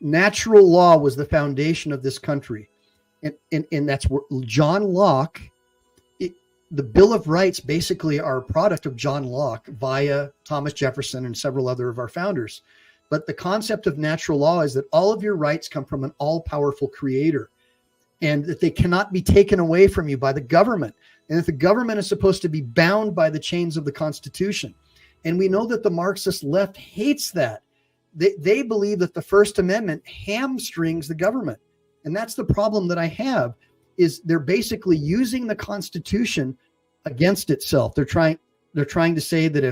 natural law was the foundation of this country. And that's where John Locke, the Bill of Rights basically are a product of John Locke via Thomas Jefferson and several other of our founders. But the concept of natural law is that all of your rights come from an all-powerful creator, and that they cannot be taken away from you by the government. And that the government is supposed to be bound by the chains of the Constitution. And we know that the Marxist left hates that. They believe that the First Amendment hamstrings the government. And that's the problem that I have, is they're basically using the Constitution against itself. They're trying to say that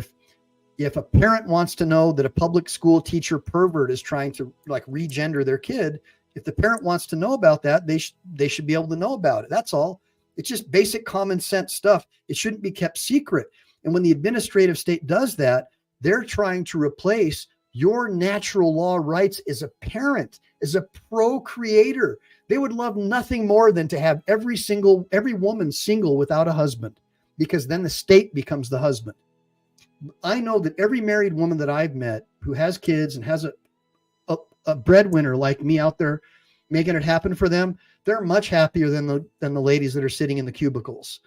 if a parent wants to know that a public school teacher pervert is trying to like regender their kid, if the parent wants to know about that, they should be able to know about it. That's all. It's just basic common sense stuff. It shouldn't be kept secret. And when the administrative state does that, they're trying to replace your natural law rights as a parent, as a procreator. They would love nothing more than to have every woman single without a husband, because then the state becomes the husband. I know that every married woman that I've met who has kids and has a breadwinner like me out there making it happen for them, they're much happier than the ladies that are sitting in the cubicles.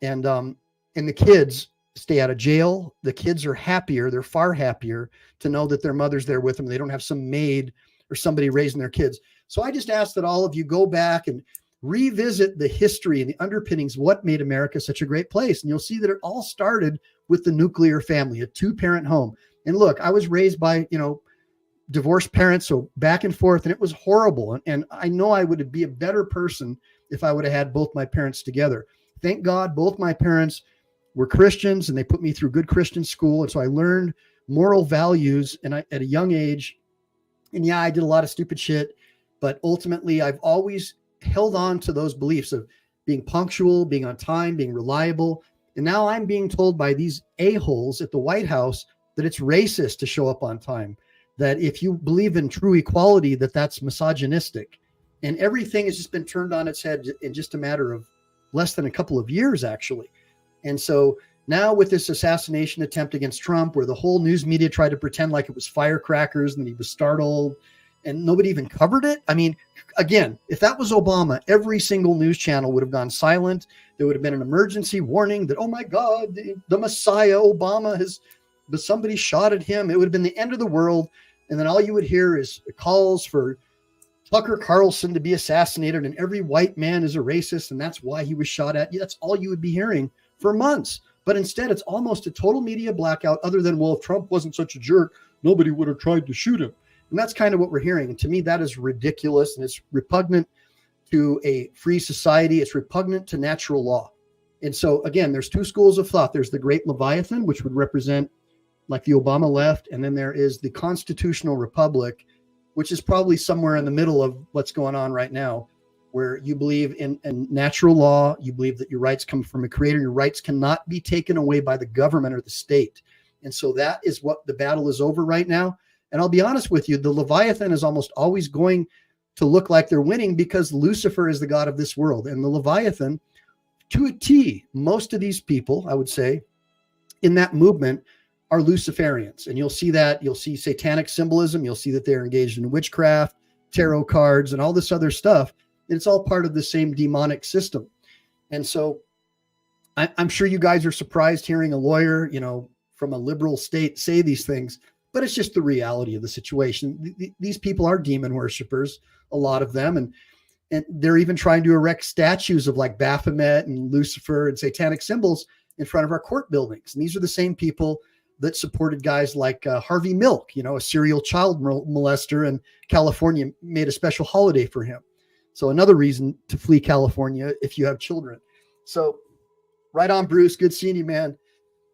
And the kids stay out of jail. The kids are happier. They're far happier to know that their mother's there with them. They don't have some maid or somebody raising their kids. So I just ask that all of you go back and revisit the history and the underpinnings of what made America such a great place. And you'll see that it all started with the nuclear family, a 2-parent home. And look, I was raised by, divorced parents, so back and forth, and it was horrible. And I know I would be a better person if I would have had both my parents together. Thank God both my parents were Christians, and they put me through good Christian school. And so I learned moral values at a young age. And yeah, I did a lot of stupid shit, but ultimately I've always held on to those beliefs of being punctual, being on time, being reliable. And now I'm being told by these a-holes at the White House that it's racist to show up on time, that if you believe in true equality, that's misogynistic. And everything has just been turned on its head in just a matter of less than a couple of years, actually. And so now with this assassination attempt against Trump, where the whole news media tried to pretend like it was firecrackers and that he was startled, and nobody even covered it. I mean, again, if that was Obama, every single news channel would have gone silent. There would have been an emergency warning that, oh my God, the Messiah, Obama, somebody shot at him. It would have been the end of the world. And then all you would hear is calls for Tucker Carlson to be assassinated, and every white man is a racist, and that's why he was shot at. That's all you would be hearing for months. But instead, it's almost a total media blackout, other than, well, if Trump wasn't such a jerk, nobody would have tried to shoot him. And that's kind of what we're hearing. And to me, that is ridiculous, and it's repugnant to a free society. It's repugnant to natural law. And so, again, there's two schools of thought. There's the great Leviathan, which would represent like the Obama left. And then there is the constitutional republic, which is probably somewhere in the middle of what's going on right now, where you believe in natural law. You believe that your rights come from a creator. Your rights cannot be taken away by the government or the state. And so that is what the battle is over right now. And I'll be honest with you, the Leviathan is almost always going to look like they're winning, because Lucifer is the god of this world. And the Leviathan, to a T, most of these people, I would say, in that movement are Luciferians. And you'll see that. You'll see satanic symbolism. You'll see that they're engaged in witchcraft, tarot cards, and all this other stuff. And it's all part of the same demonic system. And so I'm sure you guys are surprised hearing a lawyer, from a liberal state say these things, but it's just the reality of the situation. These people are demon worshipers, a lot of them. And they're even trying to erect statues of like Baphomet and Lucifer and satanic symbols in front of our court buildings. And these are the same people that supported guys like Harvey Milk, a serial child molester, and California made a special holiday for him. So another reason to flee California if you have children. So right on, Bruce. Good seeing you, man.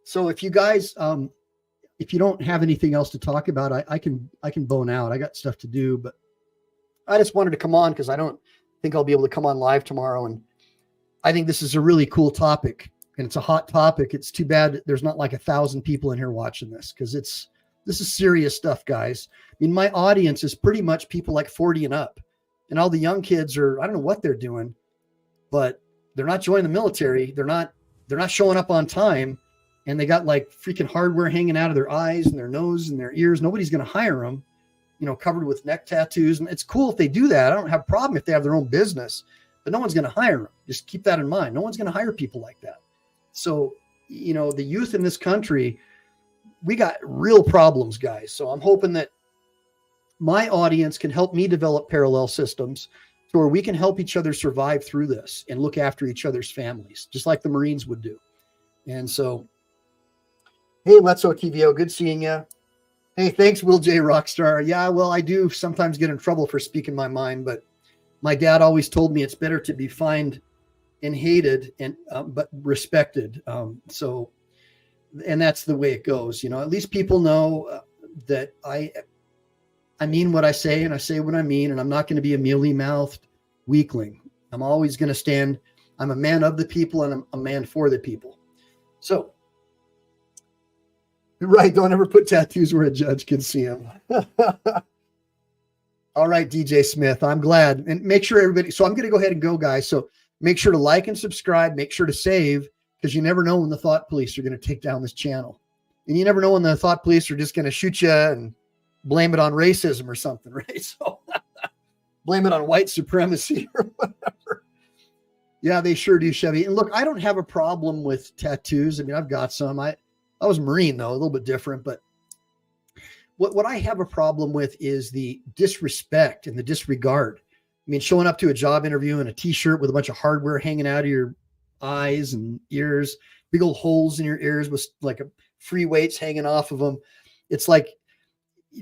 So if you guys, if you don't have anything else to talk about, I can bone out. I got stuff to do, but I just wanted to come on because I don't think I'll be able to come on live tomorrow. And I think this is a really cool topic, and it's a hot topic. It's too bad there's not like 1,000 people in here watching this, because this is serious stuff, guys. I mean, my audience is pretty much people like 40 and up, and all the young kids are, I don't know what they're doing, but they're not joining the military. They're not showing up on time, and they got like freaking hardware hanging out of their eyes and their nose and their ears. Nobody's going to hire them, covered with neck tattoos. And it's cool if they do that. I don't have a problem if they have their own business, but no one's going to hire them. Just keep that in mind. No one's going to hire people like that. So, the youth in this country, we got real problems, guys. So I'm hoping that my audience can help me develop parallel systems to where we can help each other survive through this and look after each other's families, just like the Marines would do. And so, hey, Let's OTVO, good seeing you. Hey, thanks, Will J. Rockstar. Yeah, well, I do sometimes get in trouble for speaking my mind, but my dad always told me it's better to be fined and hated and but respected. So, and that's the way it goes. You know, at least people know that I mean what I say, and I say what I mean, and I'm not going to be a mealy-mouthed weakling. I'm always going to stand. I'm a man of the people, and I'm a man for the people. So, right, don't ever put tattoos where a judge can see them. All right, DJ Smith, I'm glad. And make sure everybody, so I'm going to go ahead and go, guys. So make sure to like and subscribe. Make sure to save, because you never know when the thought police are going to take down this channel. And you never know when the thought police are just going to shoot you and blame it on racism or something, right? So blame it on white supremacy or whatever. Yeah, they sure do, Chevy. And look, I don't have a problem with tattoos. I mean, I've got some. I was a Marine, though, a little bit different. But what I have a problem with is the disrespect and the disregard. I mean, showing up to a job interview in a T-shirt with a bunch of hardware hanging out of your eyes and ears, big old holes in your ears with like a free weights hanging off of them. It's like,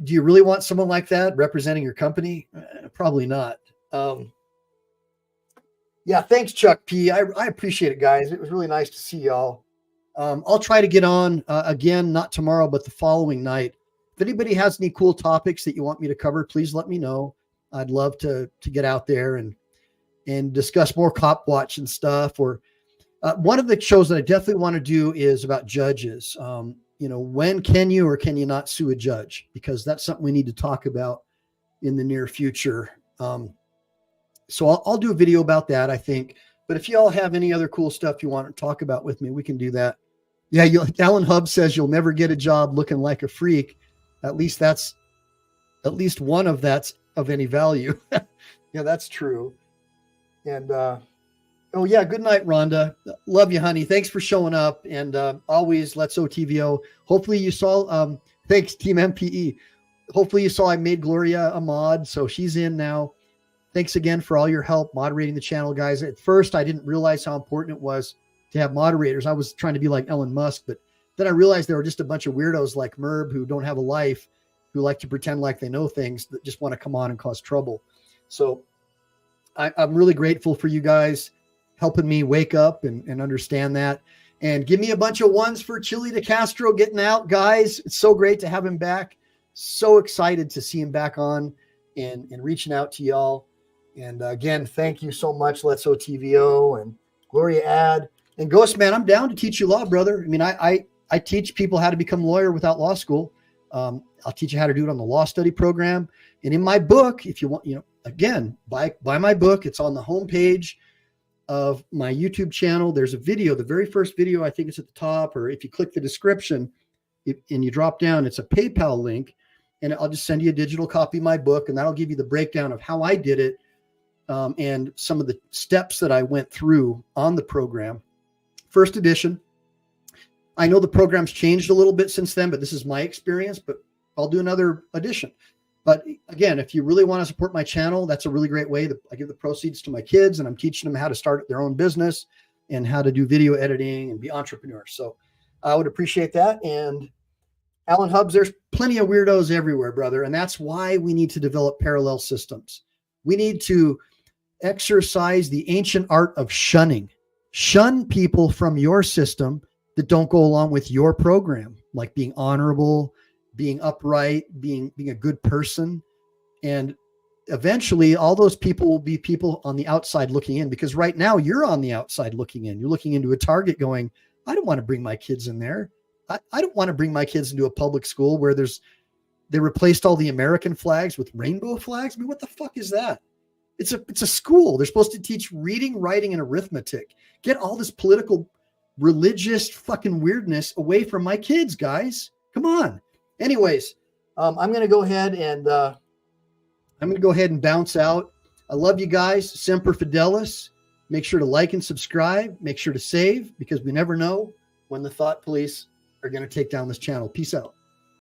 do you really want someone like that representing your company? Probably not. Yeah, thanks, Chuck P. I appreciate it, guys. It was really nice to see y'all. I'll try to get on again, not tomorrow, but the following night. If anybody has any cool topics that you want me to cover, please let me know. I'd love to get out there and discuss more cop watch and stuff. Or one of the shows that I definitely want to do is about judges. You know, when can you or can you not sue a judge? Because that's something we need to talk about in the near future. So I'll do a video about that, I think. But if you all have any other cool stuff you want to talk about with me, we can do that. Yeah, Alan Hubb says you'll never get a job looking like a freak. At least one of that's of any value. Yeah, that's true. And oh yeah, good night, Rhonda. Love you, honey. Thanks for showing up. And always, Let's OTVO. Hopefully you saw. Thanks, Team MPE. Hopefully you saw I made Gloria a mod, so she's in now. Thanks again for all your help moderating the channel, guys. At first, I didn't realize how important it was to have moderators. I was trying to be like Elon Musk, but then I realized there were just a bunch of weirdos like Merb who don't have a life, who like to pretend like they know things, that just want to come on and cause trouble. So I'm really grateful for you guys helping me wake up and understand that. And give me a bunch of ones for Chili de Castro getting out, guys. It's so great to have him back. So excited to see him back on and reaching out to y'all. And again, thank you so much, Let's OTVO and Gloria Ad. And Ghost Man, I'm down to teach you law, brother. I mean, I teach people how to become a lawyer without law school. I'll teach you how to do it on the law study program. And in my book, if you want, you know, again, buy my book. It's on the homepage of my YouTube channel. There's a video, the very first video, I think it's at the top, or if you click the description and you drop down, it's a PayPal link, and I'll just send you a digital copy of my book, and that'll give you the breakdown of how I did it and some of the steps that I went through on the program. First edition. I know the program's changed a little bit since then, but this is my experience, but I'll do another edition. But again, if you really want to support my channel, that's a really great way. I give the proceeds to my kids, and I'm teaching them how to start their own business and how to do video editing and be entrepreneurs. So I would appreciate that. And Alan Hubbs, there's plenty of weirdos everywhere, brother. And that's why we need to develop parallel systems. We need to exercise the ancient art of shunning. Shun people from your system that don't go along with your program, like being honorable, being upright, being a good person. And eventually all those people will be people on the outside looking in, because right now you're on the outside looking in. You're looking into a target going, I don't want to bring my kids in there. I don't want to bring my kids into a public school where they replaced all the American flags with rainbow flags. I mean, what the fuck is that? It's a school. They're supposed to teach reading, writing, and arithmetic. Get all this political, religious fucking weirdness away from my kids, guys. Come on. Anyways, I'm going to go ahead and bounce out. I love you guys. Semper Fidelis. Make sure to like and subscribe. Make sure to save, because we never know when the thought police are going to take down this channel. Peace out.